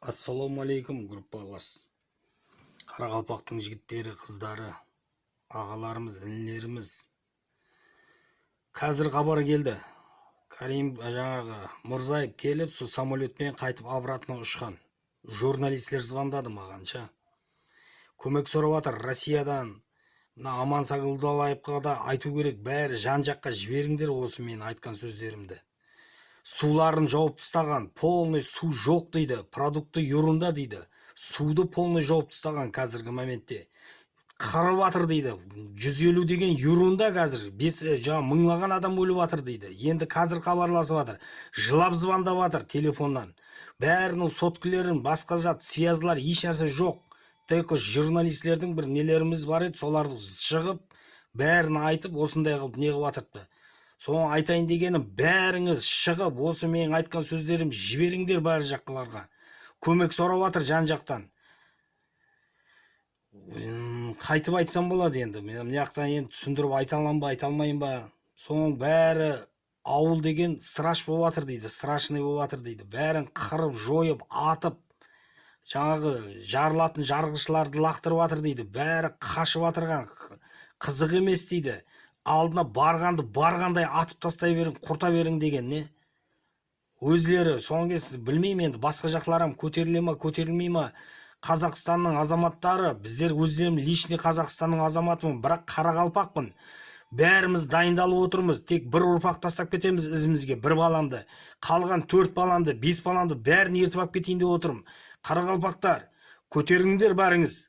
Ассаламу алейкум, группалас. Қарақалпақтың жігіттері, қыздары, ағаларымыз, інілеріміз. Қазір хабар келді. Карим жаңағы Мұрзаев келіп, сол самолетпен қайтып обратно ұшқан. Журналистлер звондады мағанша. Көмек сұрап жатыр Россиядан. Мына Аман Сағдуллаевқа да айту керек, бәрі жан жаққа жіберіңдер осы мен айтқан сөздерімді. Суларын жауып тастаған, полный су жоқ дейді, продукты юрында дейді. Суды полный жауып тастаған қазіргі моменте. Қырып жатыр дейді. 150 деген юрында қазір 5 мыңлаған адам өліп жатыр дейді. Енді қазір хабарласып жатыр. Жылап звондап жатыр телефоннан. Бәрінің соткілерін басқа жат связлар ешнәрсе жоқ. Тек журналистлердің бір нелеріміз бар еді, соларды шығып бәрін айтып осындай қылып не қылып жатырды. Соны айтайын дегенім, бәріңіз шығып осы мен айтқан сөздерім жіберіңдер бәрі жаққыларға. Көмек сұрап жатыр жан жақтан. Қайтып айтсам болады енді. Мен мына енді түсіндіріп айта аламын ба, айта алмайын ба. Соның бәрі ауыл деген страш болып жатыр дейді, страшный болып жатыр дейді. Бәрін қырып, жойып, атып, жаңағы жарылатын жарғышларды лақтырып жатыр дейді. Бәрі қашып жатырған, қызық емес дейді. Алдына барғандай атып тастай берің, құрта берің деген не? Өзлері, соңғы кез білмеймін енді, басқа жақларым көтеріле ма, көтерілмей ма? Қазақстанның азаматтары, біздер өздерім личный Қазақстанның азаматымын, бірақ қарақалпақпын. Бәріміз дайындалып отырмыз, тек бір ұрпақ тастап кетеміз ізімізге, бір баламды. Қалған 4 баламды, 5 баламды бәрін ертіп алып кетейін деп отырмын. Қарақалпақтар, көтеріңдер бәріңіз.